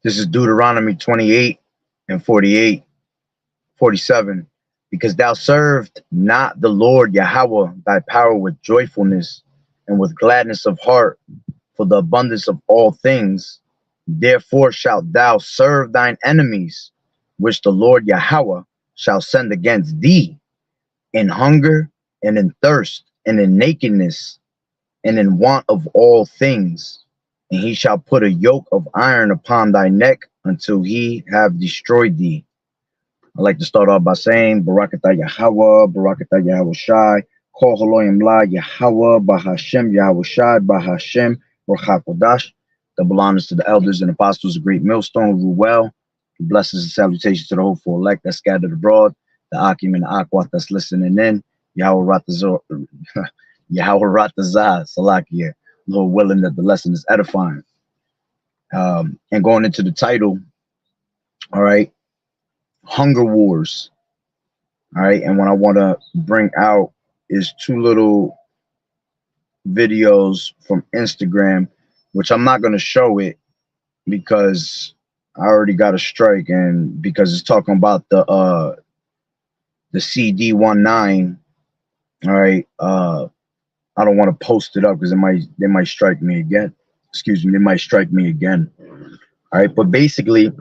This is Deuteronomy 28 and 48, 47. Because thou served not the Lord Yahweh thy power with joyfulness and with gladness of heart for the abundance of all things, therefore shalt thou serve thine enemies, which the Lord Yahweh shall send against thee, in hunger and in thirst and in nakedness and in want of all things. And he shall put a yoke of iron upon thy neck until he have destroyed thee. I'd like to start off by saying, Barakatah Yahweh, Barakatah Yahweh Shai, Kol Haloyim La Yahweh, Bahashem Yahweh Shai, Bahashem, Baruch. Double honors to the elders and apostles of Great Millstone, who rule well. Blessings and salutations to the hopeful elect that's scattered abroad, the Akim and the Akwat that's listening in. Yahweh Ratazah, Salakia, Lord willing that the lesson is edifying. And going into the title, all right, Hunger Wars. All right, and what I want to bring out is two little videos from Instagram, which I'm not going to show it because I already got a strike, and because it's talking about the CD19. All right, I don't want to post it up because they might strike me again. Excuse me, they might strike me again. All right, but basically,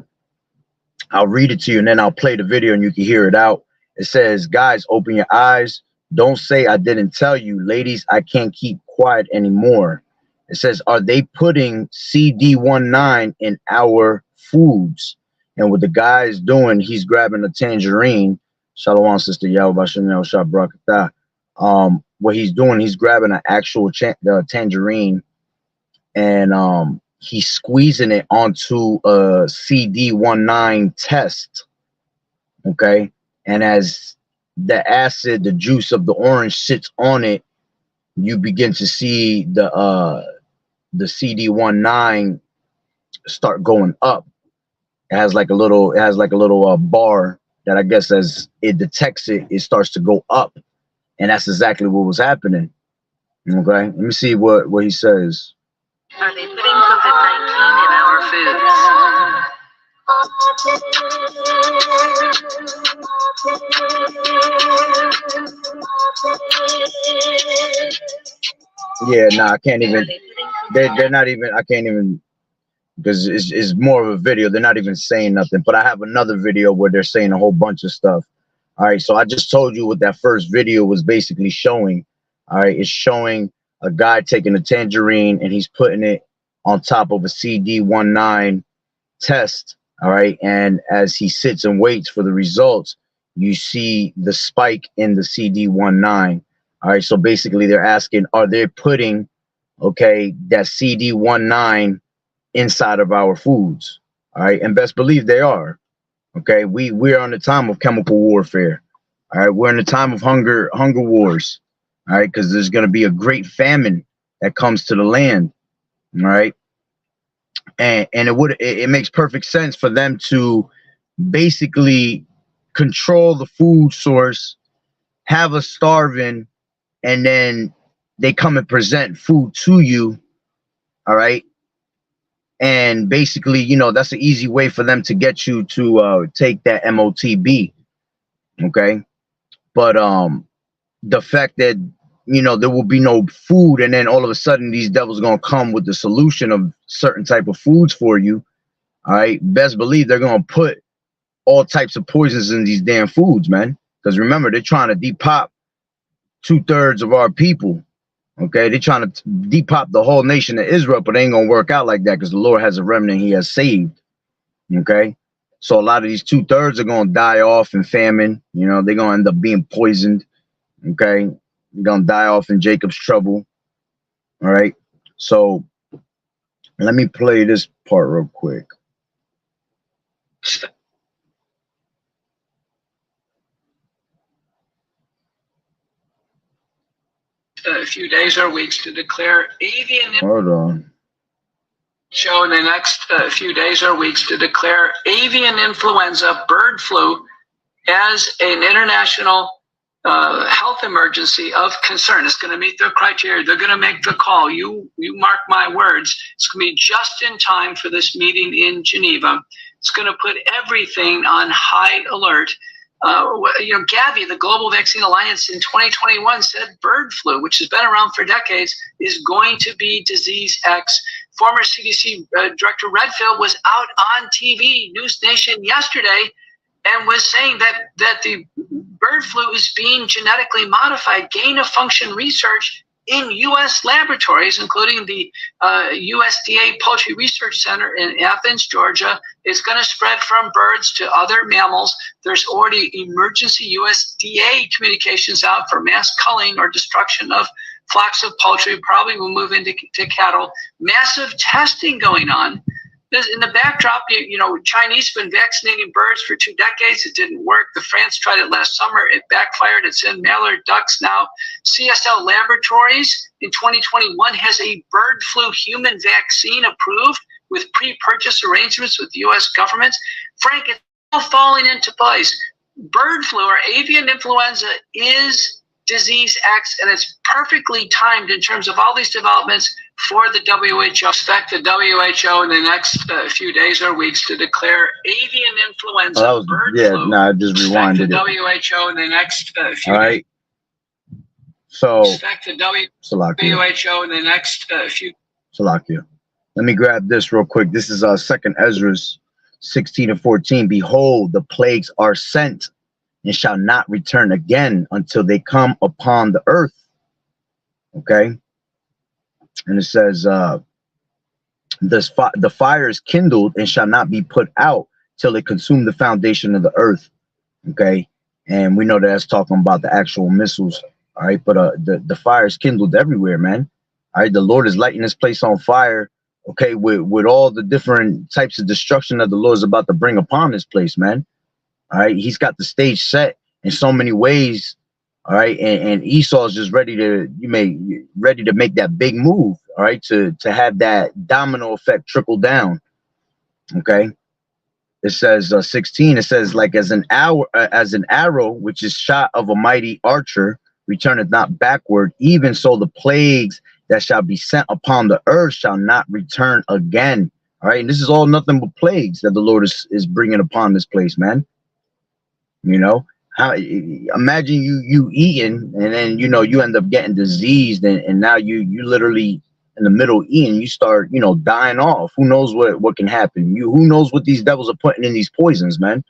I'll read it to you and then I'll play the video and you can hear it out. It says, guys, open your eyes. Don't say I didn't tell you. Ladies, I can't keep quiet anymore. It says, are they putting CD19 in our foods? And what the guy is doing, he's grabbing a tangerine. Shalom, sister Yahweh Shem Shah Barakatah. What he's doing, he's grabbing an actual tangerine and he's squeezing it onto a CD19 test. Okay. And as the acid, the juice of the orange sits on it, you begin to see the CD19 start going up. It has like a little bar that I guess as it detects it, it starts to go up. And that's exactly what was happening. Okay. Let me see what he says. Are they putting COVID-19 in our foods? Yeah, nah, I can't even. They're not even. I can't even, because it's more of a video. They're not even saying nothing. But I have another video where they're saying a whole bunch of stuff. All right, so I just told you what that first video was basically showing. All right, it's showing a guy taking a tangerine and he's putting it on top of a CD19 test. All right, and as he sits and waits for the results, you see the spike in the CD19. All right, so basically they're asking, are they putting, okay, that CD19 inside of our foods? All right, and best believe they are. Okay, we're on the time of chemical warfare. All right, we're in the time of hunger wars. All right, because there's going to be a great famine that comes to the land. All right, and it makes perfect sense for them to basically control the food source, have us starving, and then they come and present food to you. All right. And basically, you know, that's an easy way for them to get you to take that MOTB. Okay. But the fact that, you know, there will be no food, and then all of a sudden these devils are going to come with the solution of certain type of foods for you. All right. Best believe they're going to put all types of poisons in these damn foods, man. Because remember, they're trying to depop 2/3 of our people. Okay, they're trying to depop the whole nation of Israel, but it ain't gonna work out like that because the Lord has a remnant he has saved. Okay, so a lot of these 2/3 are gonna die off in famine. You know, they're gonna end up being poisoned. Okay, they're gonna die off in Jacob's trouble. All right, so let me play this part real quick. A few days or weeks to declare avian. Hold on. Show in the next few days or weeks to declare avian influenza, bird flu, as an international health emergency of concern. It's going to meet their criteria. They're going to make the call. You mark my words. It's going to be just in time for this meeting in Geneva. It's going to put everything on high alert. Gavi, the Global Vaccine Alliance, in 2021 said bird flu, which has been around for decades, is going to be disease X. Former CDC Director Redfield was out on TV, News Nation, yesterday, and was saying that the bird flu is being genetically modified. Gain of function research in U.S. laboratories, including the USDA Poultry Research Center in Athens, Georgia, is going to spread from birds to other mammals. There's already emergency USDA communications out for mass culling or destruction of flocks of poultry. Probably will move into cattle. Massive testing going on. In the backdrop, Chinese have been vaccinating birds for 2 decades. It didn't work. The France tried it last summer. It backfired. It's in mallard ducks now. CSL Laboratories in 2021 has a bird flu human vaccine approved with pre-purchase arrangements with the U.S. government. Frank, it's all falling into place. Bird flu or avian influenza is disease X, and it's perfectly timed in terms of all these developments for the WHO. Expect the WHO in the next few days or weeks to declare avian influenza bird flu. No, I just rewinded the it. WHO in the next few all right. days. So, expect the WHO in the next few. Salakia. Let me grab this real quick. This is 2nd Ezra 16 and 14. Behold, the plagues are sent and shall not return again until they come upon the earth. Okay. And it says, the fire is kindled and shall not be put out till it consume the foundation of the earth. Okay. And we know that that's talking about the actual missiles. All right. But the fire is kindled everywhere, man. All right. The Lord is lighting this place on fire. Okay. With all the different types of destruction that the Lord is about to bring upon this place, man. All right. He's got the stage set in so many ways. All right. And Esau is just ready to make that big move. All right. To have that domino effect trickle down. Okay. It says 16. It says, like as an arrow, which is shot of a mighty archer, returneth not backward, even so the plagues that shall be sent upon the earth shall not return again. All right. And this is all nothing but plagues that the Lord is bringing upon this place, man. You know, how imagine you eating and then you end up getting diseased and now you literally in the middle eating, you start dying off. Who knows what can happen? Who knows what these devils are putting in these poisons, man?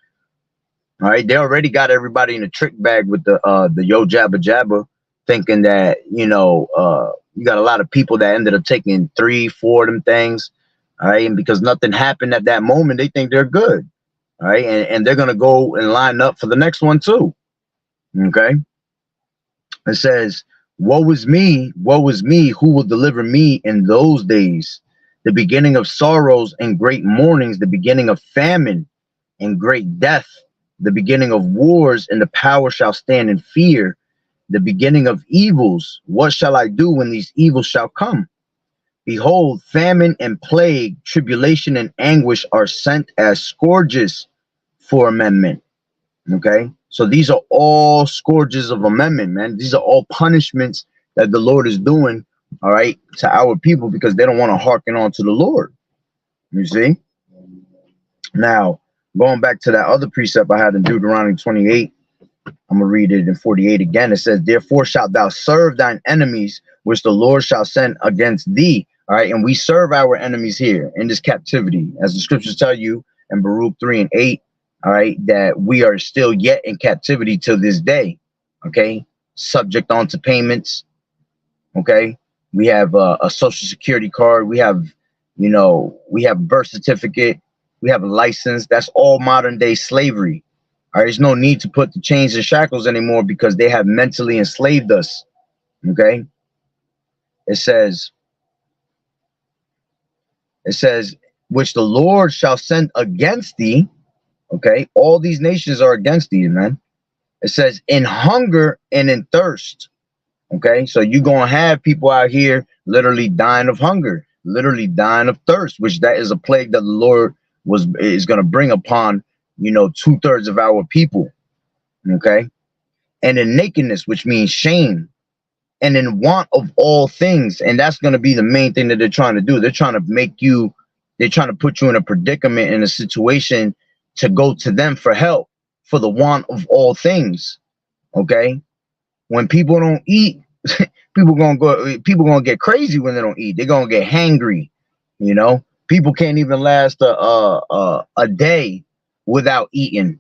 All right, they already got everybody in a trick bag with the yo jabba jabba, thinking that you got a lot of people that ended up taking 3-4 of them things. All right, and because nothing happened at that moment, they think they're good. All right, and they're gonna go and line up for the next one too. Okay. It says, woe is me, who will deliver me in those days? The beginning of sorrows and great mournings, the beginning of famine and great death, the beginning of wars, and the power shall stand in fear, the beginning of evils. What shall I do when these evils shall come? Behold, famine and plague, tribulation and anguish are sent as scourges for amendment. Okay, so these are all scourges of amendment, man. These are all punishments that the Lord is doing, all right, to our people because they don't want to hearken on to the Lord. You see? Now, going back to that other precept I had in Deuteronomy 28, I'm gonna read it in 48 again. It says, therefore shalt thou serve thine enemies, which the Lord shall send against thee. All right, and we serve our enemies here in this captivity, as the scriptures tell you in Baruch 3 and 8. All right, that we are still yet in captivity till this day. Okay, subject onto payments. Okay, we have a social security card. We have, we have birth certificate. We have a license. That's all modern day slavery. All right, there's no need to put the chains and shackles anymore because they have mentally enslaved us. Okay, it says, which the Lord shall send against thee. Okay, all these nations are against thee, man. It says in hunger and in thirst. Okay, so you're gonna have people out here literally dying of hunger, literally dying of thirst, which that is a plague that the Lord is gonna bring upon 2/3 of our people. Okay, and in nakedness, which means shame, and in want of all things. And that's going to be the main thing that they're trying to do. They're trying to they're trying to put you in a predicament, in a situation to go to them for help, for the want of all things. Okay? When people don't eat, people gonna get crazy when they don't eat. They're gonna get hangry, you know. People can't even last a day without eating,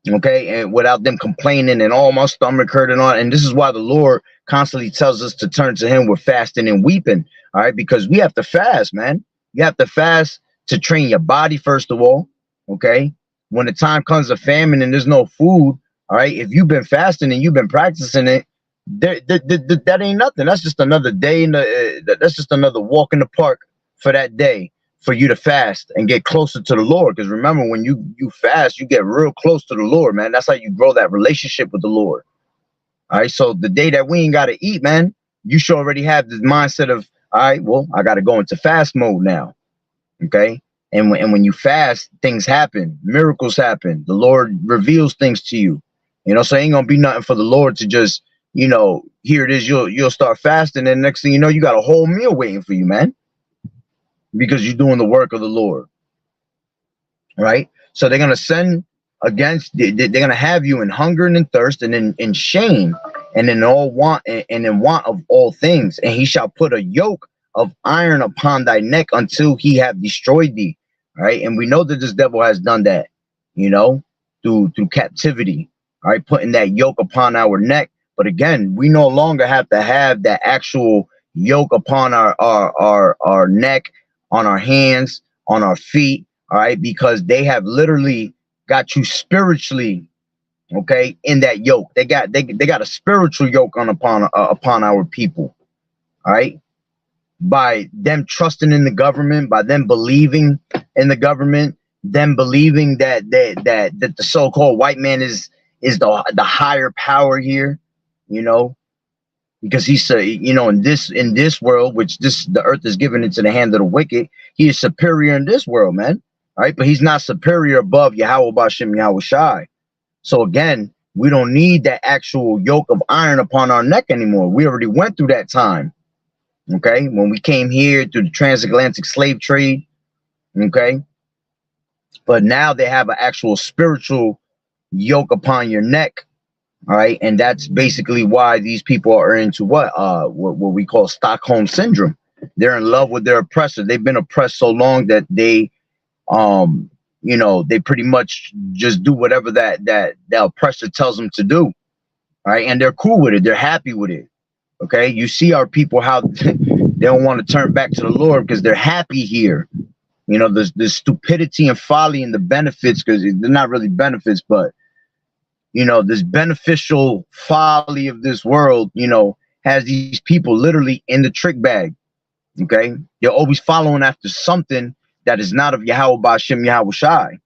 okay, and without them complaining and all my stomach hurting on. And this is why the Lord constantly tells us to turn to him with fasting and weeping. All right, because we have to fast, man. You have to fast to train your body, first of all. Okay, when the time comes of famine and there's no food, all right, if you've been fasting and you've been practicing it, that ain't nothing. That's just another day in the that's just another walk in the park for that day, for you to fast and get closer to the Lord. Because remember, when you fast, you get real close to the Lord, man. That's how you grow that relationship with the Lord. All right, so the day that we ain't got to eat, man, you should already have this mindset of, all right, well, I got to go into fast mode now. Okay, and when you fast, things happen, miracles happen, the Lord reveals things to you, you know. So it ain't gonna be nothing for the Lord to just, you know, here it is, you'll start fasting, and next thing you know, you got a whole meal waiting for you, man, because you're doing the work of the Lord. Right? So they're gonna send against, they're gonna have you in hunger and in thirst and in shame and in all want and in want of all things, and he shall put a yoke of iron upon thy neck until he have destroyed thee. Right? And we know that this devil has done that, you know, through captivity. All right, putting that yoke upon our neck. But again, we no longer have to have that actual yoke upon our neck, on our hands, on our feet. All right, because they have literally got you spiritually, okay, in that yoke. They got a spiritual yoke upon our people. All right, by them trusting in the government, by them believing in the government, them believing that the so-called white man is the higher power here, you know, because he's you know, in this world, which the earth is given into the hand of the wicked, he is superior in this world, man. All right, but he's not superior above YAHAWAH'S. So again, we don't need that actual yoke of iron upon our neck anymore. We already went through that time. Okay, when we came here through the transatlantic slave trade. Okay, but now they have an actual spiritual yoke upon your neck. All right, and that's basically why these people are into what we call Stockholm syndrome. They're in love with their oppressor. They've been oppressed so long that they you know, they pretty much just do whatever that the oppressor tells them to do. All right, and they're cool with it. They're happy with it. Okay, you see our people, how they don't want to turn back to the Lord because they're happy here. You know, the stupidity and folly and the benefits, because they're not really benefits, but you know, this beneficial folly of this world, you know, has these people literally in the trick bag. Okay, they're always following after something that is not of YAHAWAH'S.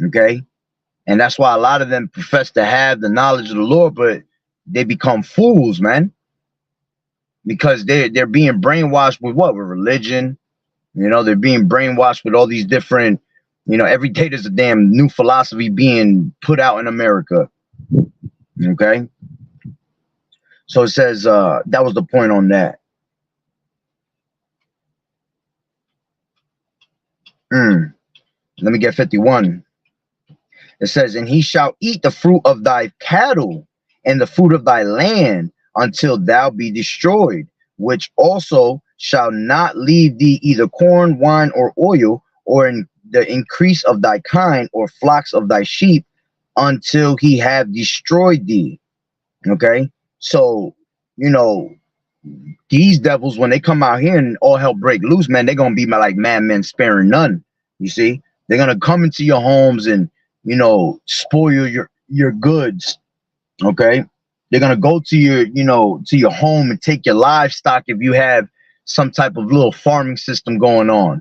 Okay, and that's why a lot of them profess to have the knowledge of the Lord, but they become fools, man, because they're being brainwashed with what? With religion. You know, they're being brainwashed with all these different, you know, every day there's a damn new philosophy being put out in America. Okay, so it says that was the point on that. Let me get 51. It says, and he shall eat the fruit of thy cattle and the fruit of thy land until thou be destroyed, which also shall not leave thee either corn, wine, or oil, or in the increase of thy kind, or flocks of thy sheep, until he have destroyed thee. Okay, so you know, these devils, when they come out here and all hell break loose, man, they're gonna be like madmen sparing none. You see, they're gonna come into your homes and, you know, spoil your goods. Okay, they're gonna go to your, you know, to your home and take your livestock if you have some type of little farming system going on.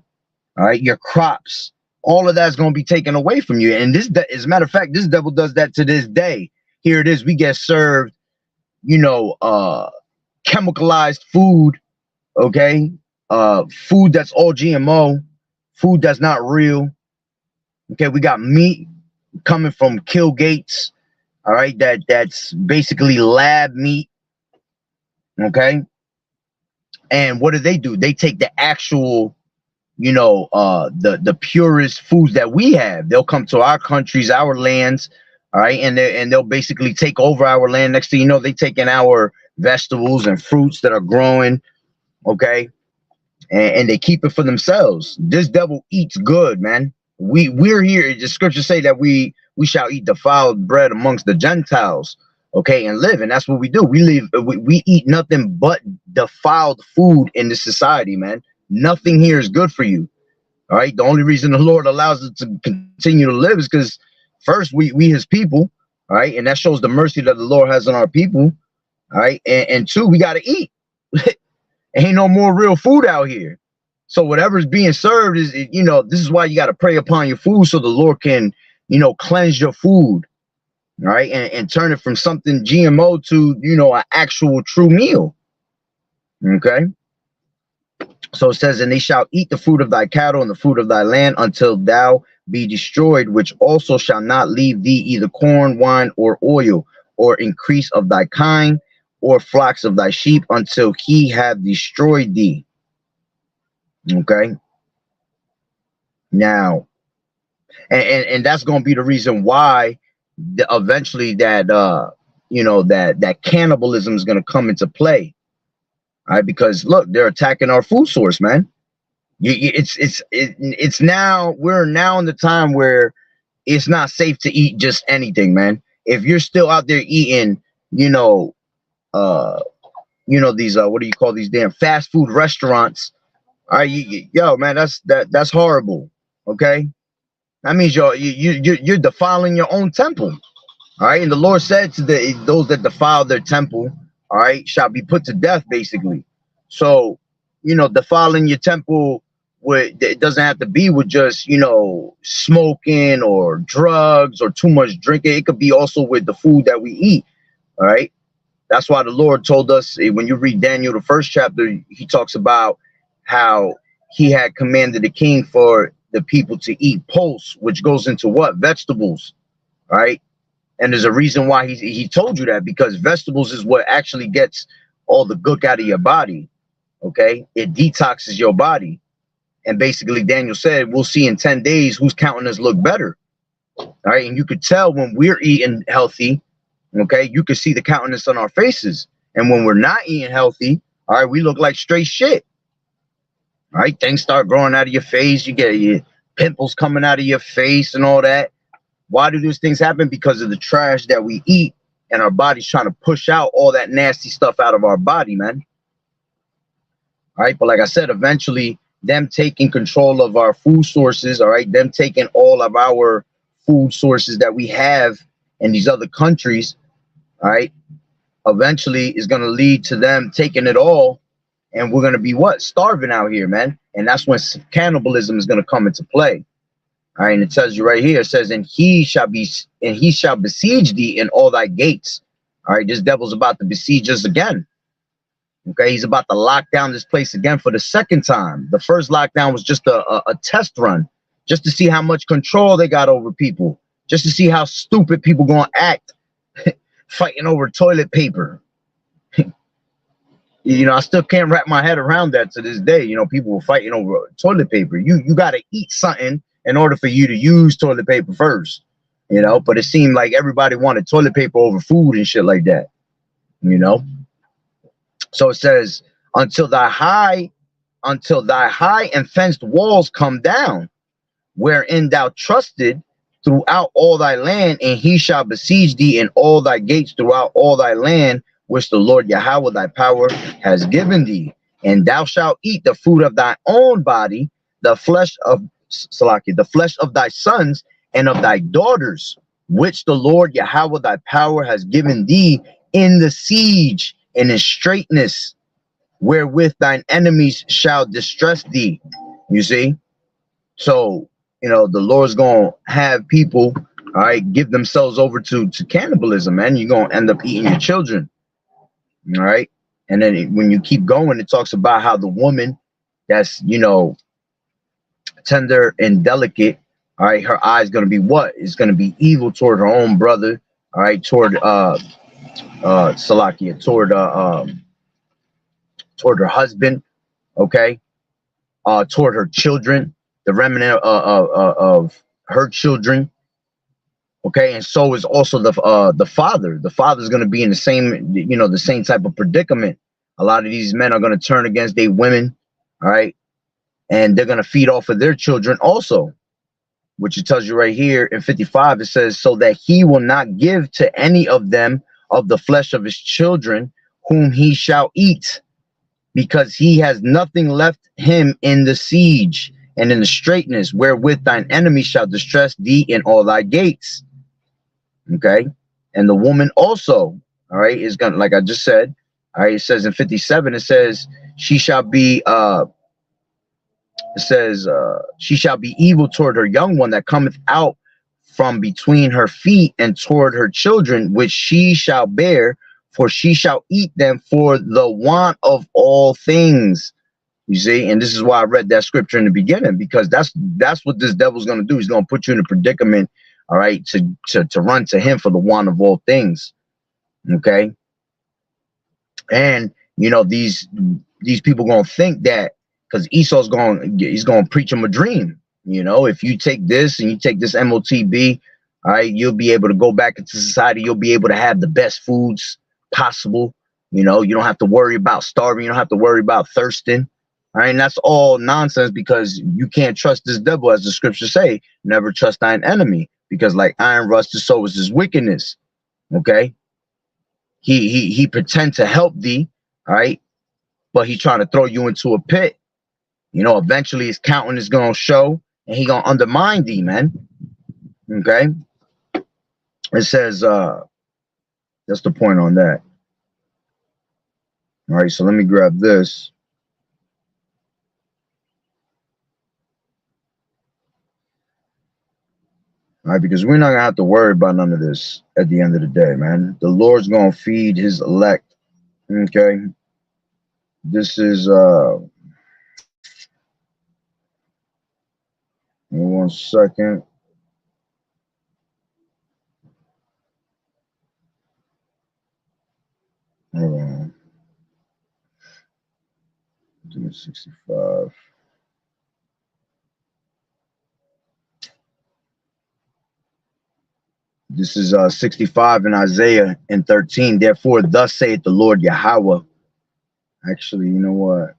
All right, your crops, all of that's gonna be taken away from you. And this, as a matter of fact, this devil does that to this day. Here it is, we get served, you know, chemicalized food. Okay, food that's all GMO, food that's not real. Okay, we got meat coming from kill gates. all right, that's basically lab meat, okay? And what do? They take the actual, you know, the purest foods that we have. They'll come to our countries, our lands, all right, and they'll basically take over our land. Next thing you know, they take in our vegetables and fruits that are growing, okay, and they keep it for themselves. This devil eats good, man. We're here. The scriptures say that we shall eat defiled bread amongst the Gentiles, okay, and live. And that's what we do. We live. We eat nothing but defiled food in this society, man. Nothing here is good for you. All right. The only reason the Lord allows us to continue to live is because first we his people, all right, and that shows the mercy that the Lord has on our people. All right, and two, we got to eat. Ain't no more real food out here. So whatever's being served is, you know, this is why you got to pray upon your food so the Lord can, you know, cleanse your food, right, and turn it from something GMO to, you know, an actual true meal. Okay. So it says, and they shall eat the fruit of thy cattle and the fruit of thy land until thou be destroyed, which also shall not leave thee either corn, wine, or oil, or increase of thy kind, or flocks of thy sheep, until he have destroyed thee. Okay. Now, and that's going to be the reason why eventually that you know, that cannibalism is going to come into play. All right, because look, they're attacking our food source, man. It's now, we're now in the time where it's not safe to eat just anything, man. If you're still out there eating, you know, these what do you call these damn fast food restaurants? All right, yo, man, that's horrible. Okay, that means you're defiling your own temple. All right, and the Lord said to those that defile their temple, all right, shall be put to death, basically. So, you know, defiling your temple, it doesn't have to be with just, you know, smoking or drugs or too much drinking. It could be also with the food that we eat. All right. That's why the Lord told us, when you read Daniel, the first chapter, he talks about how he had commanded the king for the people to eat pulse, which goes into what? Vegetables. All right. And there's a reason why he told you that, because vegetables is what actually gets all the gook out of your body. Okay. It detoxes your body. And basically Daniel said, we'll see in 10 days whose countenance look better. All right. And you could tell when we're eating healthy, okay, you can see the countenance on our faces. And when we're not eating healthy, all right, we look like straight shit. All right. Things start growing out of your face. You get your pimples coming out of your face and all that. Why do these things happen? Because of the trash that we eat, and our body's trying to push out all that nasty stuff out of our body, man. All right. But like I said, eventually them taking control of our food sources, all right, them taking all of our food sources that we have in these other countries, all right, eventually is going to lead to them taking it all. And we're going to be what? Starving out here, man. And that's when cannibalism is going to come into play. All right, and it tells you right here, it says, and he shall besiege thee in all thy gates. All right, this devil's about to besiege us again. Okay, he's about to lock down this place again for the second time. The first lockdown was just a test run, just to see how much control they got over people, just to see how stupid people gonna act, fighting over toilet paper. You know, I still can't wrap my head around that to this day. You know, people were fighting over toilet paper. You got to eat something in order for you to use toilet paper first, you know, but it seemed like everybody wanted toilet paper over food and shit like that, you know. So it says, until thy high and fenced walls come down, wherein thou trusted throughout all thy land, and he shall besiege thee in all thy gates throughout all thy land, which the Lord Yahweh thy power has given thee. And thou shalt eat the fruit of thy own body, the flesh of thy sons and of thy daughters, which the Lord Yahweh thy power has given thee in the siege and in straitness, wherewith thine enemies shall distress thee. You see? So, you know, the Lord's going to have people, all right, give themselves over to cannibalism, man. You're going to end up eating your children. All right. And then when you keep going, it talks about how the woman that's, you know, tender and delicate, all right, her eye is going to be what? It's going to be evil toward her own brother, all right, toward Salakia, toward her husband, okay, toward her children, the remnant of her children, okay, and so is also the father. The father's going to be in the same, the same type of predicament. A lot of these men are going to turn against their women, all right, and they're going to feed off of their children also, which it tells you right here in 55. It says, so that he will not give to any of them of the flesh of his children whom he shall eat, because he has nothing left him in the siege and in the straitness wherewith thine enemy shall distress thee in all thy gates. Okay, and the woman also, all right, is gonna, like I just said, all right, it says in 57, it says she shall be she shall be evil toward her young one that cometh out from between her feet, and toward her children which she shall bear, for she shall eat them for the want of all things. You see, and this is why I read that scripture in the beginning, because that's what this devil's going to do. He's going to put you in a predicament, all right, to run to him for the want of all things. Okay, and these people going to think that because Esau's he's going to preach him a dream. If you take this and you take this MOTB, all right, you'll be able to go back into society. You'll be able to have the best foods possible. You don't have to worry about starving. You don't have to worry about thirsting. All right, and that's all nonsense, because you can't trust this devil, as the scriptures say, never trust thine enemy, because like iron rusted, so is his wickedness. Okay, he pretend to help thee, all right, but he trying to throw you into a pit. Eventually his countenance is gonna show, and he gonna undermine thee, man. Okay, it says that's the point on that. All right, so let me grab this. All right, because we're not gonna have to worry about none of this at the end of the day, man. The Lord's gonna feed his elect. Okay, this is one second. Hold on. 65. This is 65 in Isaiah and 13. Therefore, thus saith the Lord Yahweh. Actually, you know what?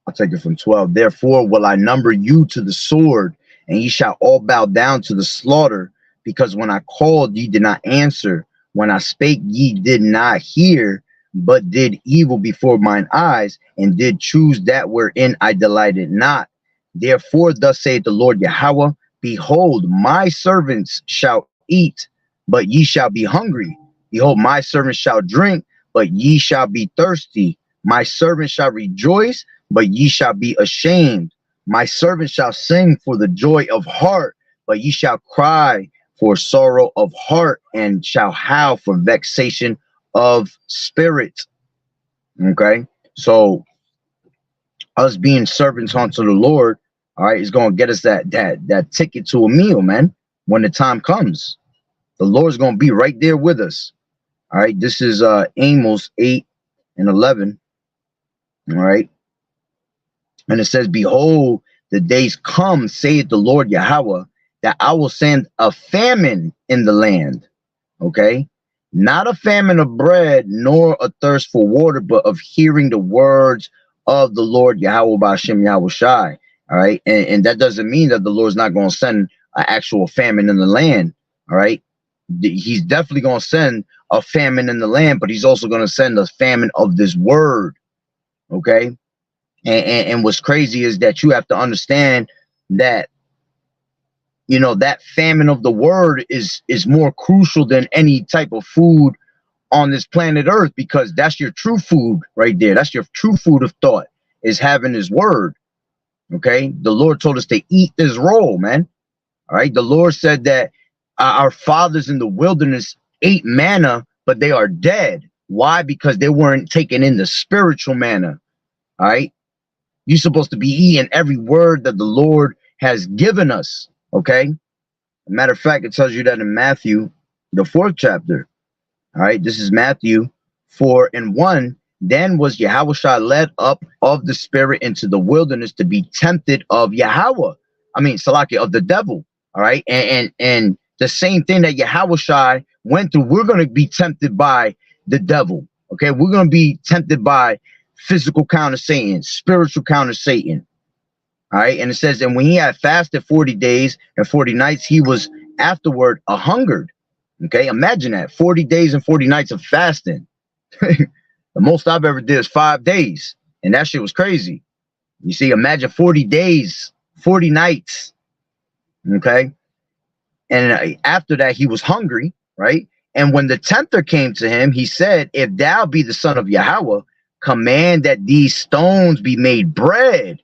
I'll take it from 12. Therefore will I number you to the sword, and ye shall all bow down to the slaughter, because when I called, ye did not answer. When I spake, ye did not hear, but did evil before mine eyes, and did choose that wherein I delighted not. Therefore, thus saith the Lord Yahweh, behold, my servants shall eat, but ye shall be hungry. Behold, my servants shall drink, but ye shall be thirsty. My servants shall rejoice, but ye shall be ashamed. My servants shall sing for the joy of heart, but ye shall cry for sorrow of heart, and shall howl for vexation of spirit. Okay, so us being servants unto the Lord, all right, is going to get us that ticket to a meal, man. When the time comes, the Lord's going to be right there with us. All right, this is Amos 8 and 11. All right, and it says, behold, the days come, saith the Lord Yahweh, that I will send a famine in the land. Okay, not a famine of bread, nor a thirst for water, but of hearing the words of the Lord Yahweh B'Hashem Yahweh Shai. All right, and that doesn't mean that the Lord's not going to send an actual famine in the land. All right, he's definitely going to send a famine in the land, but he's also going to send a famine of this word. Okay, and what's crazy is that you have to understand that, that famine of the word is more crucial than any type of food on this planet Earth, because that's your true food right there. That's your true food of thought, is having his word. Okay, the Lord told us to eat this roll, man. All right, the Lord said that our fathers in the wilderness ate manna, but they are dead. Why? Because they weren't taking in the spiritual manna. All right, you're supposed to be eating every word that the Lord has given us. Okay, Matter of fact, it tells you that in Matthew, the 4th chapter. All right, this is Matthew 4:1. Then was Yahawashi led up of the spirit into the wilderness to be tempted of Yahweh. I mean, Salaki, of the devil. All right, and the same thing that Yahawashi went through, we're going to be tempted by the devil. Okay, we're going to be tempted by physical counter Satan, spiritual counter Satan. All right, and it says, and when he had fasted 40 days and 40 nights, he was afterward a hungered. Okay, imagine that, 40 days and 40 nights of fasting. The most I've ever did is 5 days, and that shit was crazy. You see, imagine 40 days, 40 nights. Okay, and after that, he was hungry, right? And when the tempter came to him, he said, if thou be the son of Yahweh, command that these stones be made bread.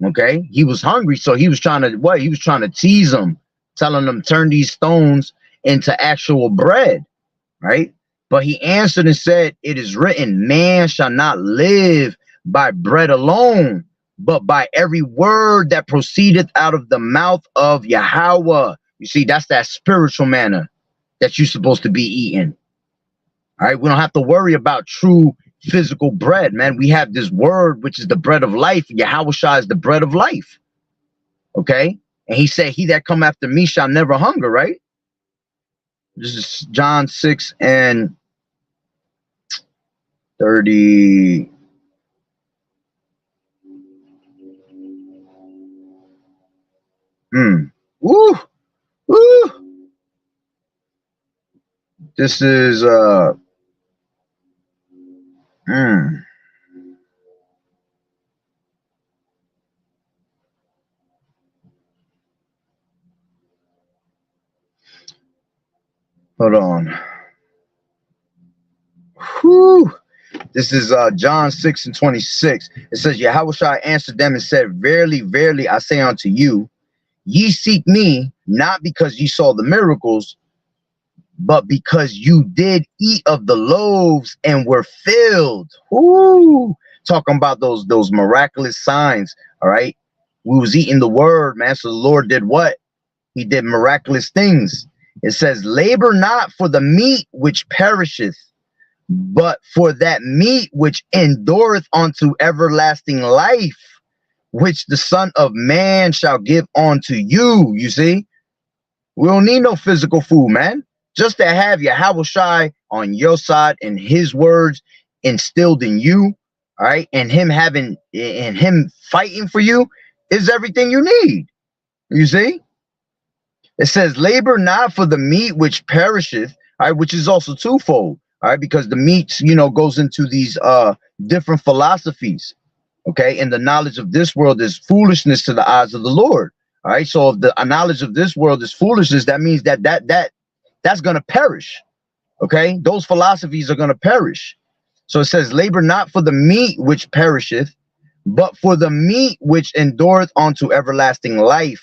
Okay, he was hungry, so he was trying to what? He was trying to tease him, telling him turn these stones into actual bread, right? But he answered and said, it is written, man shall not live by bread alone, but by every word that proceedeth out of the mouth of Yahweh. You see, that's that spiritual manna that you're supposed to be eating. All right, we don't have to worry about true physical bread, man. We have this word, which is the bread of life. Yahawashi is the bread of life. Okay, and he said, he that come after me shall never hunger, right? This is John 6:30. Woo! Woo! This is hold on. Whew. This is John 6:26. It says, Yahawashi answered them and said, verily, verily, I say unto you, ye seek me, not because ye saw the miracles, but because you did eat of the loaves and were filled. Woo! Talking about those miraculous signs. All right, we was eating the word, man. So the Lord did what? He did miraculous things. It says, labor not for the meat which perisheth, but for that meat which endureth unto everlasting life, which the Son of Man shall give unto you. You see, we don't need no physical food, man. Just to have Yahawashi on your side and his words instilled in you, all right, and him fighting for you is everything you need. You see, it says, labor not for the meat which perisheth, all right, which is also twofold, all right, because the meat, you know, goes into these different philosophies. Okay, and the knowledge of this world is foolishness to the eyes of the Lord. All right, so if the knowledge of this world is foolishness, that means that's going to perish. Okay, those philosophies are going to perish. So it says, labor not for the meat which perisheth, but for the meat which endureth unto everlasting life.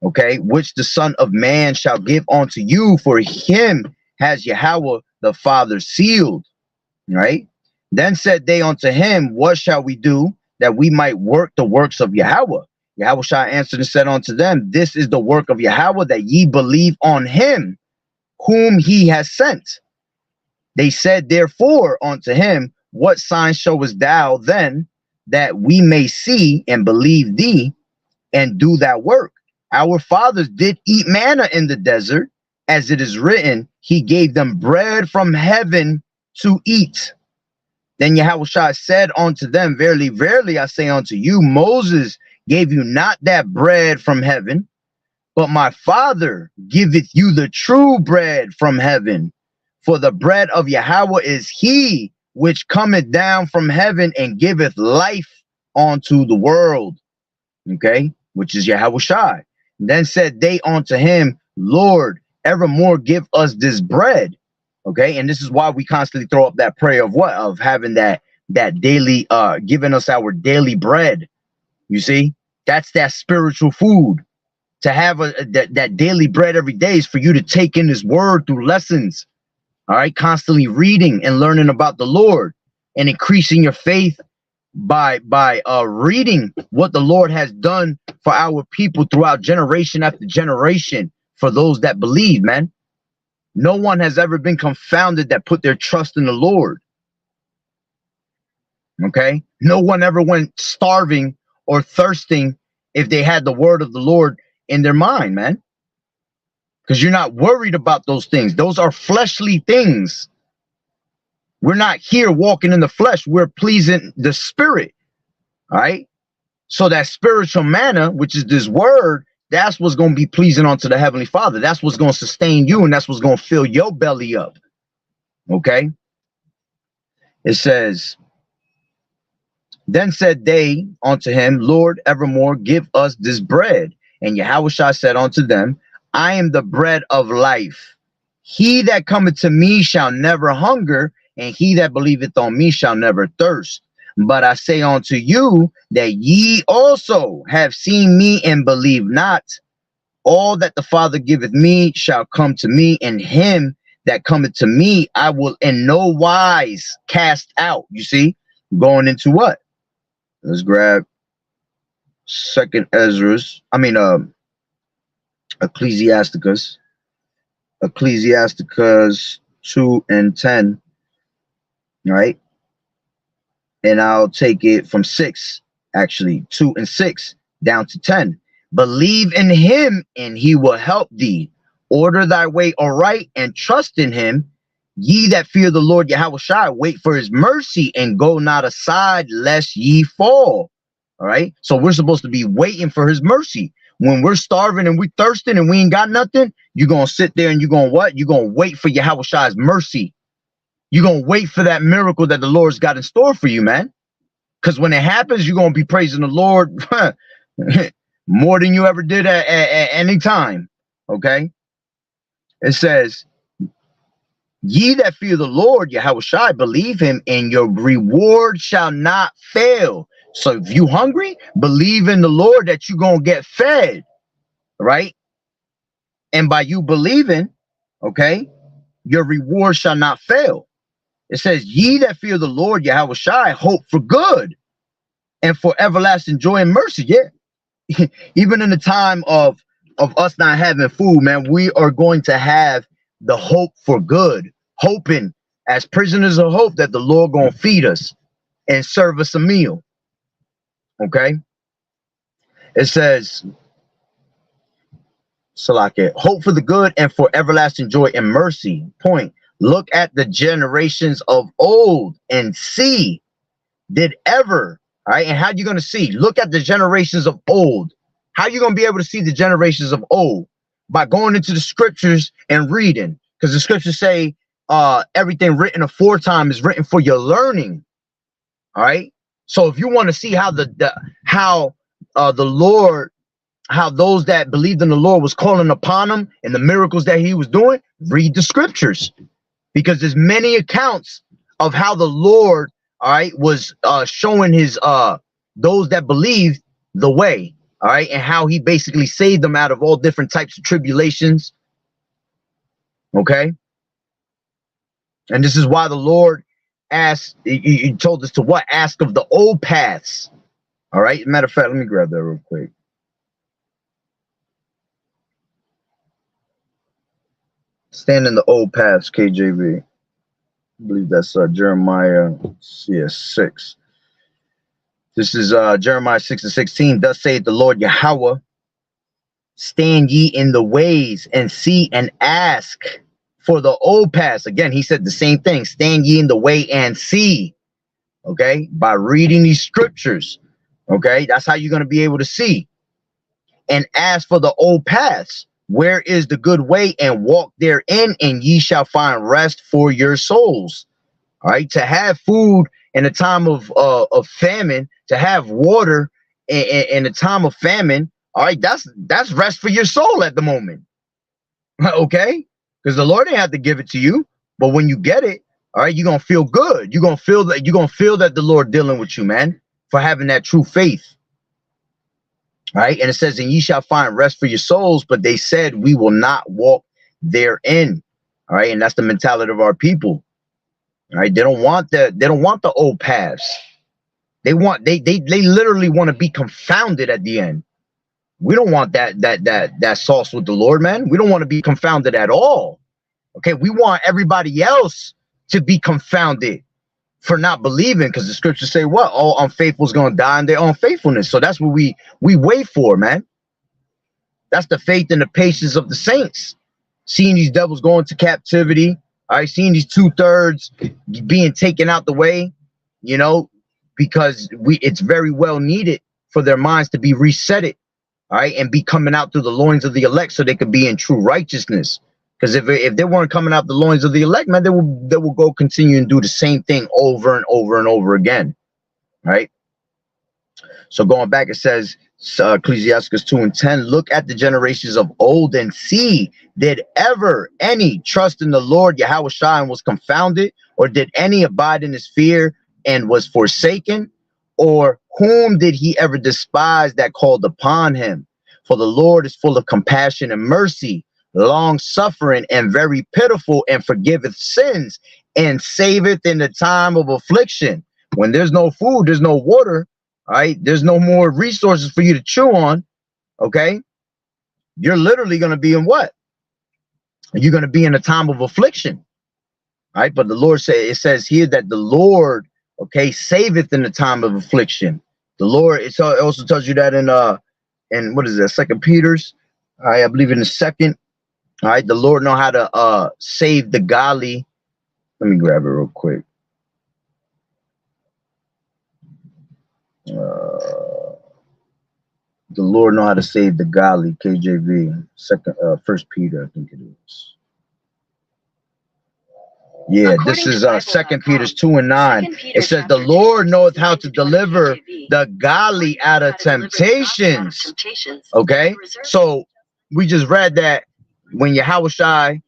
Okay, which the Son of Man shall give unto you, for him has Yahweh the Father sealed. Right? Then said they unto him, what shall we do that we might work the works of Yahweh? Yahawashi answered and said unto them, this is the work of Yahweh, that ye believe on him whom he has sent. They said therefore unto him, what sign showest thou then, that we may see and believe thee and do that work? Our fathers did eat manna in the desert, as it is written, he gave them bread from heaven to eat. Then Yahawashi said unto them, verily, verily, I say unto you, Moses gave you not that bread from heaven, but my Father giveth you the true bread from heaven. For the bread of Yahweh is he which cometh down from heaven and giveth life unto the world. Okay, which is Yahawashi. Then said they unto him, Lord, evermore give us this bread. Okay, and this is why we constantly throw up that prayer of what? Of having that daily, giving us our daily bread. You see, that's that spiritual food. To have that daily bread every day is for you to take in his word through lessons. All right, constantly reading and learning about the Lord and increasing your faith by reading what the Lord has done for our people throughout generation after generation, for those that believe, man. No one has ever been confounded that put their trust in the Lord. Okay? No one ever went starving or thirsting if they had the word of the Lord in their mind, man. Because you're not worried about those things. Those are fleshly things. We're not here walking in the flesh. We're pleasing the spirit. All right? So that spiritual manna, which is this word, that's what's going to be pleasing unto the Heavenly Father. That's what's going to sustain you, and that's what's going to fill your belly up. Okay? It says, then said they unto him, Lord, evermore give us this bread. And Yahushua said unto them, I am the bread of life. He that cometh to me shall never hunger, and he that believeth on me shall never thirst. But I say unto you that ye also have seen me and believe not. All that the Father giveth me shall come to me, and him that cometh to me I will in no wise cast out. You see, going into what? Let's grab Ecclesiasticus 2:10, right? And I'll take it from 6, actually 2 and 6 down to 10. Believe in him and he will help thee. Order thy way aright and trust in him. Ye that fear the Lord Yahushua, wait for his mercy and go not aside lest ye fall. All right. So we're supposed to be waiting for his mercy. When we're starving and we're thirsting and we ain't got nothing, you're going to sit there and you're going to what? You're going to wait for Yahushua's mercy. You're going to wait for that miracle that the Lord's got in store for you, man. Because when it happens, you're going to be praising the Lord more than you ever did at any time. Okay. It says, ye that fear the Lord, Yahushua, believe him, and your reward shall not fail. So if you hungry, believe in the Lord that you're going to get fed, right? And by you believing, okay, your reward shall not fail. It says, ye that fear the Lord, Yahushua, hope for good and for everlasting joy and mercy. Yeah. Even in the time of us not having food, man, we are going to have the hope for good, hoping as prisoners of hope that the Lord gonna feed us and serve us a meal. Okay. It says, Salake, hope for the good and for everlasting joy and mercy. Point. Look at the generations of old and see, did ever, all right? And how you gonna see? Look at the generations of old. How you gonna be able to see the generations of old? By going into the scriptures and reading, because the scriptures say everything written aforetime is written for your learning. All right. So if you want to see how the Lord, how those that believed in the Lord was calling upon them and the miracles that he was doing, read the scriptures, because there's many accounts of how the Lord, all right, was showing his those that believed the way. All right, and how he basically saved them out of all different types of tribulations. Okay. And this is why the Lord asked, he told us to what? Ask of the old paths. All right. Matter of fact, let me grab that real quick. Stand in the old paths, KJV. I believe that's Jeremiah 6. This is Jeremiah 6:16. Thus saith the Lord Yahweh, stand ye in the ways and see and ask for the old paths. Again, he said the same thing. Stand ye in the way and see. Okay, by reading these scriptures. Okay, that's how you're going to be able to see. And ask for the old paths. Where is the good way, and walk therein, and ye shall find rest for your souls. All right, to have food in a time of famine, to have water in a time of famine, all right, that's rest for your soul at the moment. Okay, because the Lord didn't have to give it to you, but when you get it, all right, you're gonna feel good. You're gonna feel that the Lord dealing with you, man, for having that true faith. All right, and it says, and ye shall find rest for your souls, but they said, we will not walk therein. All right, and that's the mentality of our people. All right, they don't want the old paths. They literally want to be confounded at the end. We don't want that sauce with the Lord, man. We don't want to be confounded at all. Okay, we want everybody else to be confounded for not believing, because the scriptures say what? All unfaithful is going to die in their unfaithfulness. So that's what we wait for, man. That's the faith and the patience of the saints. Seeing these devils go into captivity, all right, seeing these 2/3 being taken out the way, you know, because it's very well needed for their minds to be resetted, all right, and be coming out through the loins of the elect so they could be in true righteousness. Because if they weren't coming out the loins of the elect, man, they will go continue and do the same thing over and over and over again, right? So going back, it says, Ecclesiastes 2:10, look at the generations of old and see, did ever any trust in the Lord Yahawashi and was confounded, or did any abide in his fear and was forsaken? Or whom did he ever despise that called upon him? For the Lord is full of compassion and mercy, long suffering and very pitiful, and forgiveth sins and saveth in the time of affliction. When there's no food, there's no water, all right, there's no more resources for you to chew on, okay, you're literally going to be in what? You're going to be in a time of affliction, all right? But the Lord it says here that the Lord, okay, saveth in the time of affliction. The Lord, it also tells you that in what is that, 2 Peter's, all right, I believe in the 2nd, all right, the Lord know how to save the godly. Let me grab it real quick. The Lord know how to save the godly, KJV, 1 Peter, I think it is. Yeah, this is 2 Peter 2:9. It says the Lord knoweth how to deliver the godly out of temptations. Okay, so we just read that when Yahawashi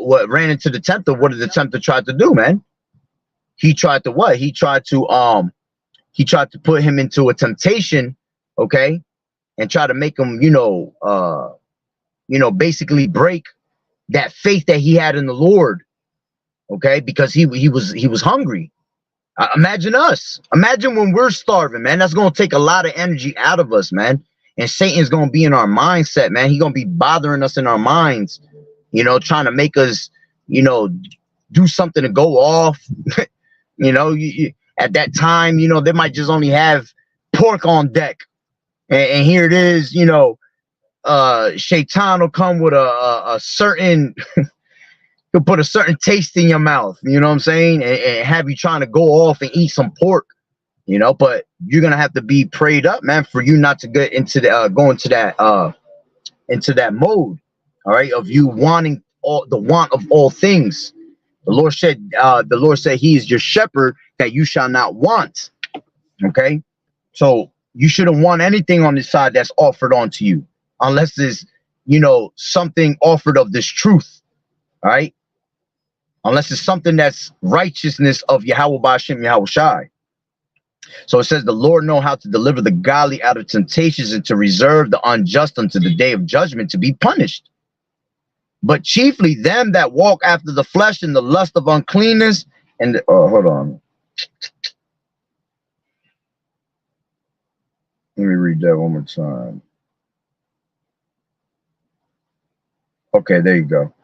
what ran into the tempter, what did the tempter try to do, man? He tried to what? He tried to put him into a temptation, okay, and try to make him, basically break that faith that he had in the Lord, okay, because he was hungry. Imagine us. Imagine when we're starving, man. That's gonna take a lot of energy out of us, man. And Satan's gonna be in our mindset, man. He's gonna be bothering us in our minds, trying to make us, do something to go off. At that time, they might just only have pork on deck, and here it is, Shaitan will come with a certain he'll put a certain taste in your mouth, you know what I'm saying, and have you trying to go off and eat some pork, but you're gonna have to be prayed up, man, for you not to get into the go into that mode, all right, of you wanting the want of all things. The Lord said he is your shepherd, that you shall not want. Okay, so you shouldn't want anything on this side that's offered onto you, unless there's something offered of this truth, all right, unless it's something that's righteousness of Yahweh Ba'ashem Yahawashi. So it says the Lord know how to deliver the godly out of temptations, and to reserve the unjust unto the day of judgment to be punished. But chiefly them that walk after the flesh and the lust of uncleanness and hold on. Let me read that one more time. Okay, there you go.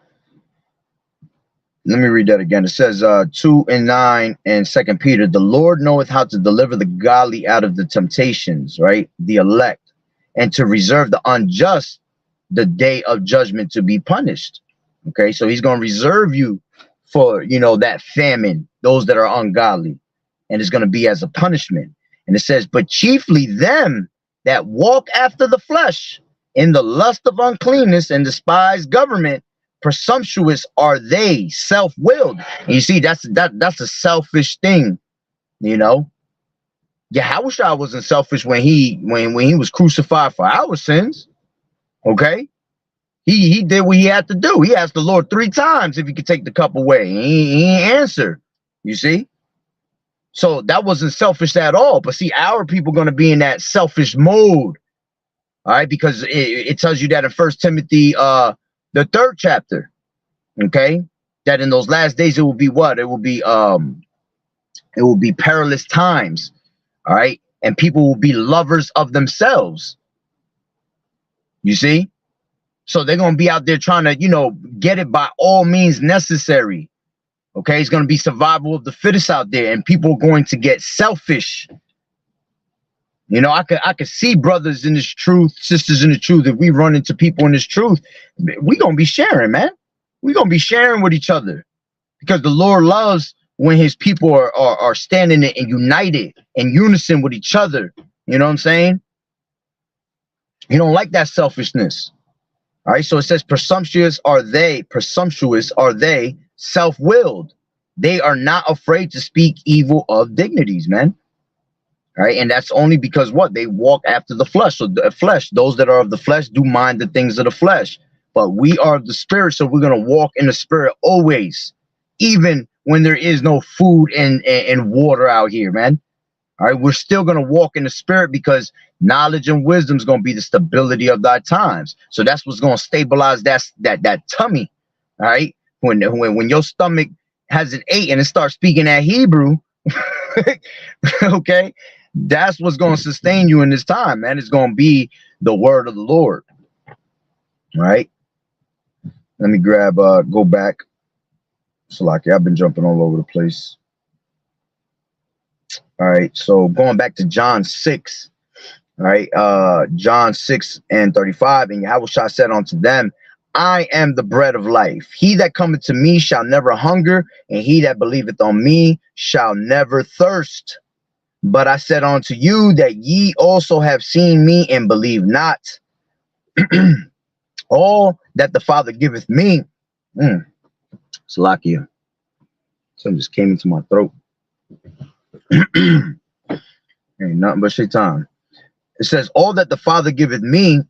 Let me read that again. It says 2:9 in 2 Peter, the Lord knoweth how to deliver the godly out of the temptations, right? The elect, and to reserve the unjust the day of judgment to be punished. Okay, so he's going to reserve you for, that famine, those that are ungodly, and it's going to be as a punishment. And it says, but chiefly them that walk after the flesh in the lust of uncleanness and despise government, presumptuous are they, self-willed. And you see, that's a selfish thing, Yahawashi wasn't selfish when he was crucified for our sins. Okay, he did what he had to do. He asked the Lord 3 times if he could take the cup away. He ain't answered. You see, so that wasn't selfish at all. But see, our people are going to be in that selfish mode, all right, because it tells you that in 1 Timothy the 3rd chapter, okay, that in those last days it will be what? It will be perilous times, all right, and people will be lovers of themselves. You see? So they're going to be out there trying to, you know, get it by all means necessary. Okay, it's going to be survival of the fittest out there, and people are going to get selfish. You know, I could see brothers in this truth, sisters in the truth. If we run into people in this truth, we're going to be sharing, man. We're going to be sharing with each other, because the Lord loves when his people are standing and united in unison with each other. You know what I'm saying? You don't like that selfishness. All right, so it says, presumptuous are they, self-willed. They are not afraid to speak evil of dignities, man. All right, and that's only because what? They walk after the flesh. So the flesh, those that are of the flesh do mind the things of the flesh. But we are of the spirit, so we're going to walk in the spirit always, even when there is no food and water out here, man. All right, we're still going to walk in the spirit, because knowledge and wisdom is going to be the stability of thy times. So that's what's going to stabilize that tummy. All right, when your stomach has an 8 and it starts speaking that Hebrew, okay, that's what's going to sustain you in this time, man. It's going to be the word of the Lord. All right, let me grab go back. Salaki, I've been jumping all over the place. All right, so going back to John 6, all right, John 6:35, and Yahushua said unto them, I am the bread of life. He that cometh to me shall never hunger, and he that believeth on me shall never thirst. But I said unto you that ye also have seen me and believe not. All that the Father giveth me. Salakia. Something just came into my throat. Ain't nothing but shaitan. It says, all that the Father giveth me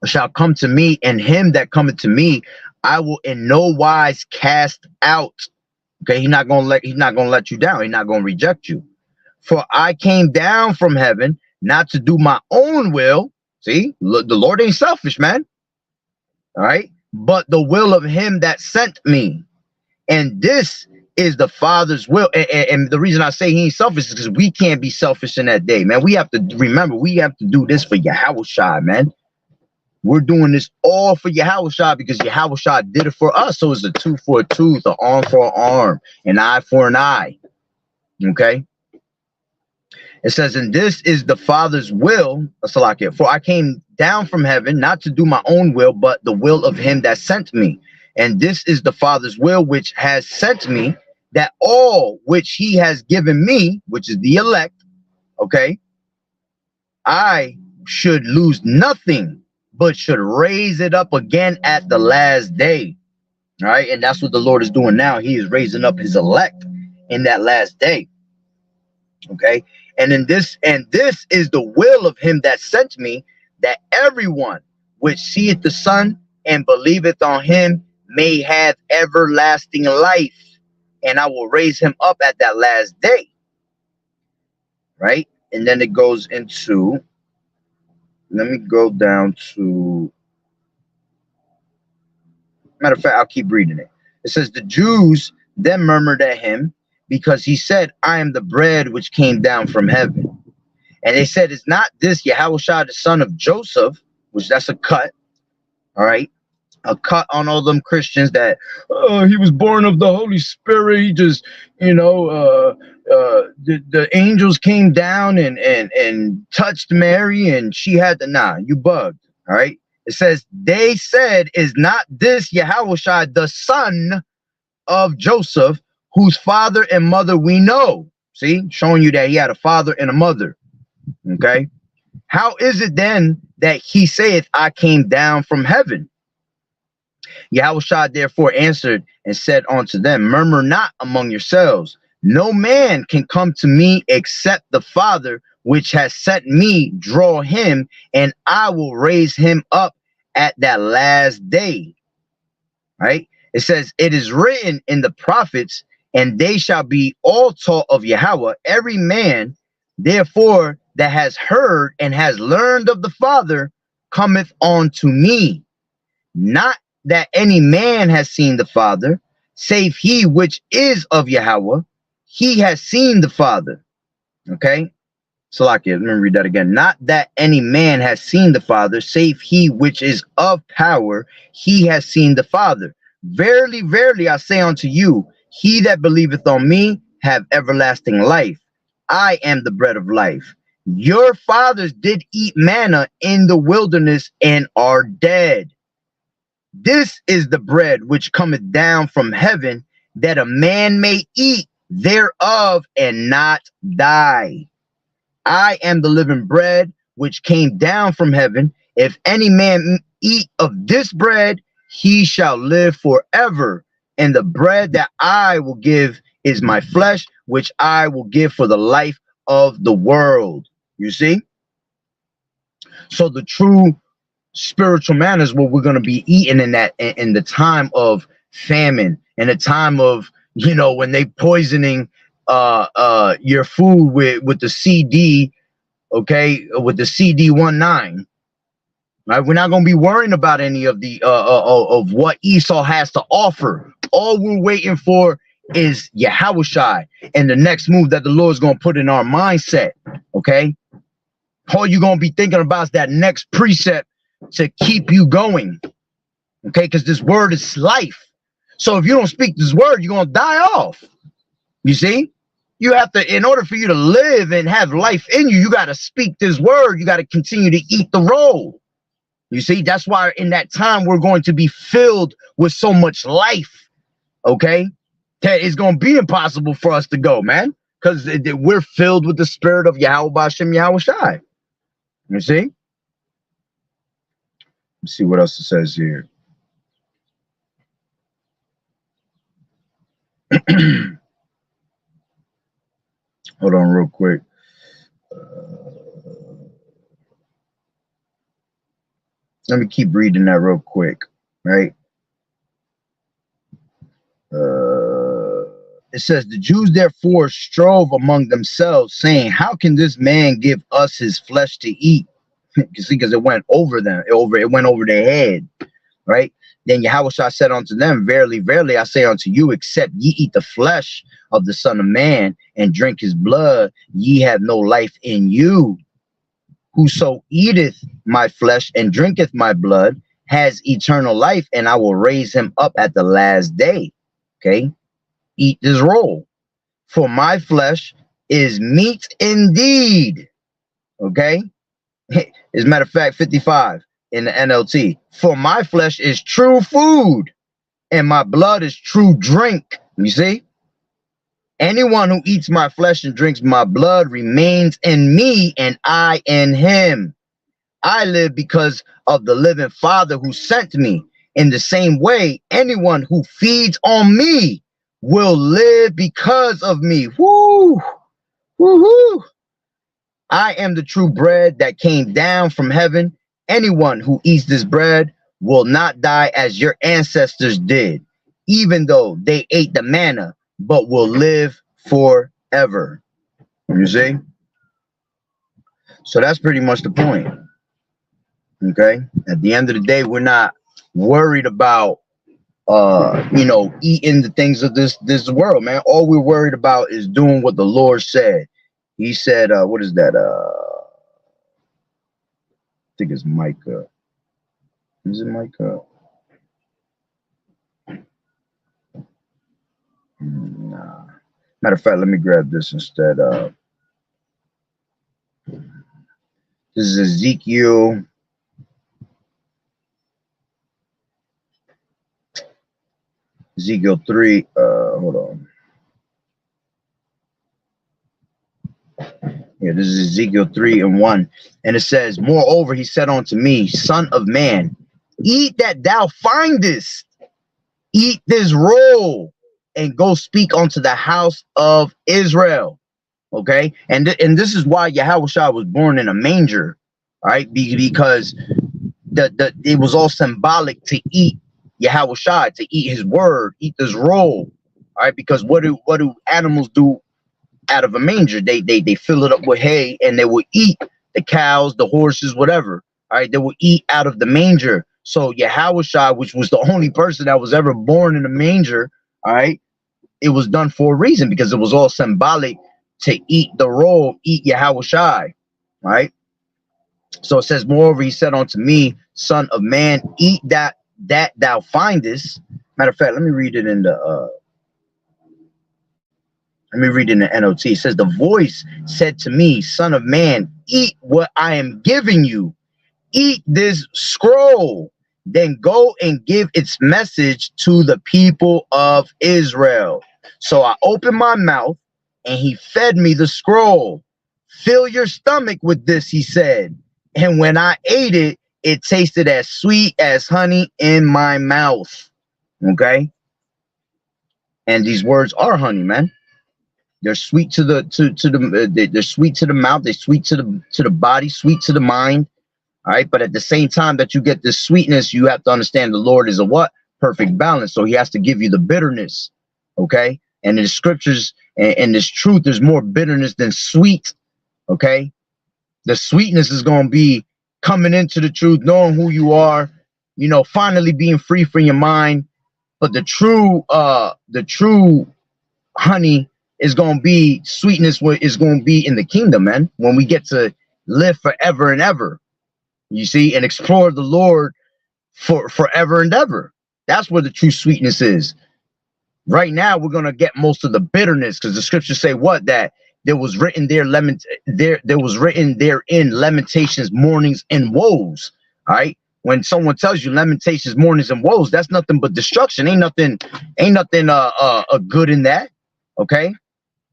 shall come to me, and him that cometh to me I will in no wise cast out. Okay, he's not gonna let you down. He's not gonna reject you. For I came down from heaven not to do my own will. See, the Lord ain't selfish, man. All right, but the will of him that sent me. And this is the Father's will. And the reason I say he ain't selfish is because we can't be selfish in that day, man. We have to remember, we have to do this for Yahushua, man. We're doing this all for Yahushua, because Yahushua did it for us. So it's a tooth for a tooth, an arm for an arm, an eye for an eye. Okay. It says, and this is the Father's will, Salakia, for I came down from heaven not to do my own will, but the will of him that sent me. And this is the Father's will which has sent me, that all which he has given me, which is the elect, okay, I should lose nothing, but should raise it up again at the last day. All right, and that's what the Lord is doing now. He is raising up his elect in that last day. Okay, and this is the will of him that sent me, that everyone which seeth the Son and believeth on him may have everlasting life, and I will raise him up at that last day. Right? And then it goes into, let me go down to, matter of fact, I'll keep reading it. It says, the Jews then murmured at him, because he said, I am the bread which came down from heaven. And they said, is not this Yahushua the son of Joseph? Which that's a cut. All right. A cut on all them Christians that, oh, he was born of the Holy Spirit. He just, you know, the angels came down and touched Mary, and she had to, nah, you bugged. All right. It says, they said, is not this Yahushua the son of Joseph, whose father and mother we know? See, showing you that he had a father and a mother. Okay. How is it then that he saith, I came down from heaven? Yahushua therefore answered and said unto them, murmur not among yourselves. No man can come to me except the Father which has sent me draw him, and I will raise him up at that last day. Right? It says, it is written in the prophets, and they shall be all taught of Yahweh. Every man, therefore, that has heard and has learned of the Father cometh unto me. Not that any man has seen the Father, save he which is of Yahweh. He has seen the Father. Okay. Salakia, let me read that again. Not that any man has seen the Father, save he which is of power, he has seen the Father. Verily, verily, I say unto you, he that believeth on me have everlasting life. I am the bread of life. Your fathers did eat manna in the wilderness and are dead. This is the bread which cometh down from heaven, that a man may eat thereof and not die. I am the living bread which came down from heaven. If any man eat of this bread, he shall live forever. And the bread that I will give is my flesh, which I will give for the life of the world. You see? So the true spiritual manna is what we're going to be eating in the time of famine, in the time of, you know, when they poisoning your food with the CD, okay, with the CD19. Right, we're not going to be worrying about any of the of what Esau has to offer. All we're waiting for is Yahawashi and the next move that the Lord's going to put in our mindset. Okay, all you're going to be thinking about is that next precept to keep you going. Okay, because this word is life. So if you don't speak this word, you're going to die off. You see? You have to, in order for you to live and have life in you, you got to speak this word. You got to continue to eat the roll. You see, that's why in that time we're going to be filled with so much life. Okay, that it's going to be impossible for us to go, man, because we're filled with the spirit of Yahweh B'Shem Yahawashi. You see? Let's see what else it says here. Hold on real quick. Let me keep reading that real quick, right? It says, the Jews therefore strove among themselves, saying, how can this man give us his flesh to eat? You see, because it went over them, it went over their head, right? Then Yahawashi said unto them, verily, verily, I say unto you, except ye eat the flesh of the Son of Man and drink his blood, ye have no life in you. Whoso eateth my flesh and drinketh my blood has eternal life, and I will raise him up at the last day. Okay, eat this roll. For my flesh is meat indeed. Okay, as a matter of fact, 55 in the NLT. For my flesh is true food, and my blood is true drink. You see? Anyone who eats my flesh and drinks my blood remains in me, and I in him. I live because of the living Father who sent me. In the same way, anyone who feeds on me will live because of me. Woo! Woo-hoo! I am the true bread that came down from heaven. Anyone who eats this bread will not die as your ancestors did, even though they ate the manna, but will live forever. You see? So that's pretty much the point. Okay? At the end of the day, we're not worried about you know, eating the things of this world, man. All we're worried about is doing what the Lord said. He said, what is that? I think it's Micah. Is it Micah? Nah. Matter of fact, let me grab this instead. This is Ezekiel. Ezekiel 3. Hold on. Yeah, this is Ezekiel 3:1. And it says, moreover, he said unto me, Son of man, eat that thou findest, eat this roll, and go speak unto the house of Israel. Okay, and this is why Yahawashi was born in a manger, right? Because it was all symbolic to eat Yahawashi, to eat his word, eat this roll. All right, because what do animals do out of a manger? They fill it up with hay, and they will eat the cows, the horses, whatever. All right, they will eat out of the manger. So Yahawashi, which was the only person that was ever born in a manger, all right, it was done for a reason, because it was all symbolic to eat the roll, eat YAHAWAH'S, right? So it says, moreover, he said unto me, son of man, eat that thou findest. Matter of fact, let me read it in the NOT. It says, the voice said to me, son of man, eat what I am giving you. Eat this scroll, then go and give its message to the people of Israel. So I opened my mouth, and he fed me the scroll. Fill your stomach with this, he said. And when I ate it, it tasted as sweet as honey in my mouth. Okay? And these words are honey, man. They're sweet to the they're sweet to the mouth, they're sweet to the body, sweet to the mind. All right, but at the same time that you get this sweetness, you have to understand the Lord is a what? Perfect balance. So he has to give you the bitterness. Okay, and in the scriptures and this truth, there's more bitterness than sweet. Okay, the sweetness is going to be coming into the truth, knowing who you are, you know, finally being free from your mind. But the true honey is going to be sweetness. What is going to be in the kingdom, man, when we get to live forever and ever. You see, and explore the Lord for forever and ever. That's where the true sweetness is. Right now, we're gonna get most of the bitterness, because the scriptures say what? That there was written there was written therein lamentations, mournings, and woes. All right. When someone tells you lamentations, mournings, and woes, that's nothing but destruction. Ain't nothing good in that. Okay.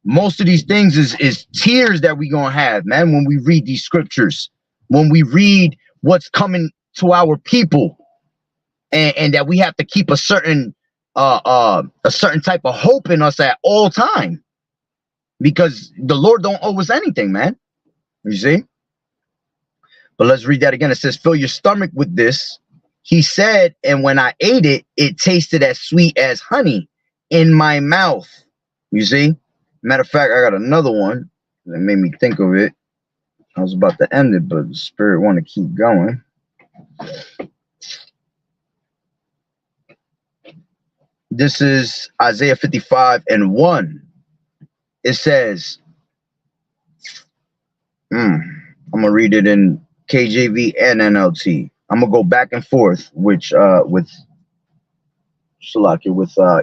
Most of these things is tears that we gonna have, man, when we read these scriptures, when we read what's coming to our people, and that we have to keep a certain type of hope in us at all time, because the Lord don't owe us anything, man. You see? But let's read that again. It says, fill your stomach with this, he said, and when I ate it, it tasted as sweet as honey in my mouth. You see? Matter of fact, I got another one that made me think of it. I was about to end it, but the spirit want to keep going. This is Isaiah 55:1. It says, I'm gonna read it in KJV and NLT. I'm gonna go back and forth with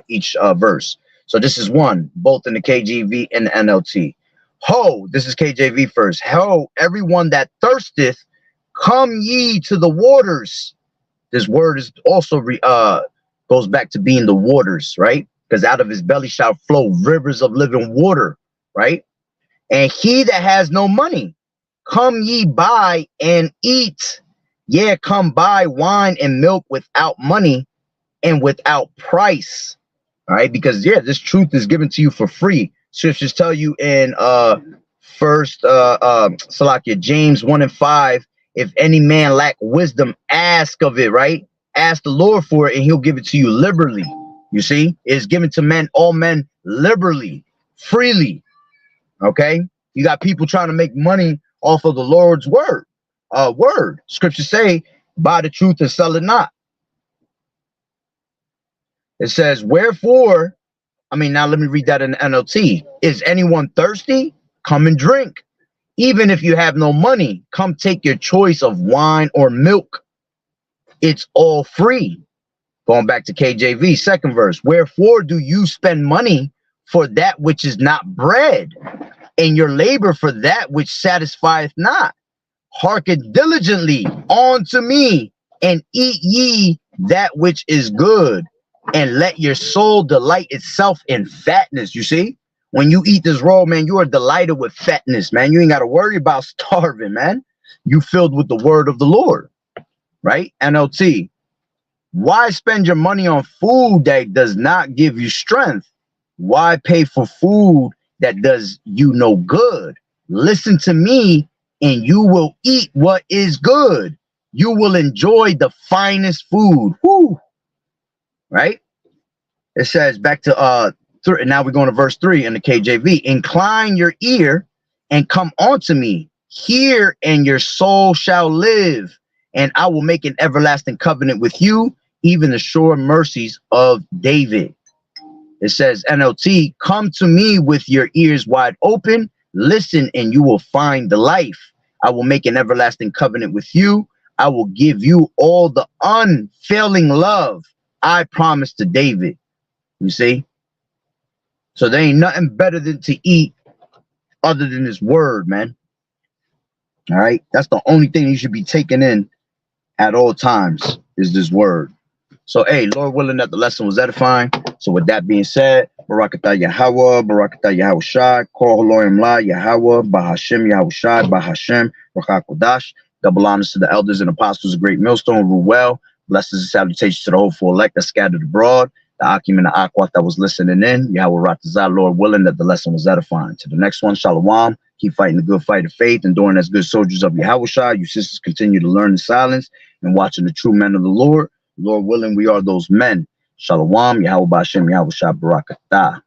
each verse. So this is one, both in the KJV and the NLT. Ho, this is KJV first. Ho, everyone that thirsteth, come ye to the waters. This word is also goes back to being the waters, right? Because out of his belly shall flow rivers of living water, right? And he that has no money, come ye buy and eat. Yeah, come buy wine and milk without money and without price. All right, because yeah, this truth is given to you for free. Scriptures tell you in James 1:5, if any man lack wisdom, ask of it, right? Ask the Lord for it, and he'll give it to you liberally. You see, it's given to men, all men, liberally, freely. Okay, you got people trying to make money off of the Lord's word. Scriptures say, buy the truth and sell it not. It says, wherefore, now let me read that in the NLT. Is anyone thirsty? Come and drink. Even if you have no money, come take your choice of wine or milk. It's all free. Going back to KJV, second verse. Wherefore do you spend money for that which is not bread, and your labor for that which satisfieth not? Hearken diligently unto me, and eat ye that which is good, and let your soul delight itself in fatness. You see, when you eat this roll, man, you are delighted with fatness, man. You ain't got to worry about starving, man. You filled with the word of the Lord, right? NLT. Why spend your money on food that does not give you strength? Why pay for food that does you no good? Listen to me, and you will eat what is good. You will enjoy the finest food. Woo! Right? It says back to now we're going to verse 3 in the KJV. Incline your ear and come unto me. Hear, and your soul shall live, and I will make an everlasting covenant with you, even the sure mercies of David. It says NLT, come to me with your ears wide open Listen and you will find the life. I will make an everlasting covenant with you. I will give you all the unfailing love I promised to David. You see? So there ain't nothing better than to eat other than this word, man. All right? That's the only thing you should be taking in at all times is this word. So, hey, Lord willing that the lesson was edifying. So with that being said, Barakatah Yahawah, Barakatah Yahawashi, Kol Haloim La, Yahawah, Bahashem Yahawashi, Bahashem, Rakakodash. Double honors to the elders and apostles of Great Millstone, rule well. Blessings and salutations to the hopeful elect that scattered abroad. The Akim and the Akwat that was listening in. Yahweh Ratazah, Lord willing that the lesson was edifying. To the next one, Shalom. Keep fighting the good fight of faith, enduring as good soldiers of Yahawashi. You sisters continue to learn in silence and watching the true men of the Lord. Lord willing, we are those men. Shalom, Yahweh Ba'ashem, Yahawashi, Barakatah.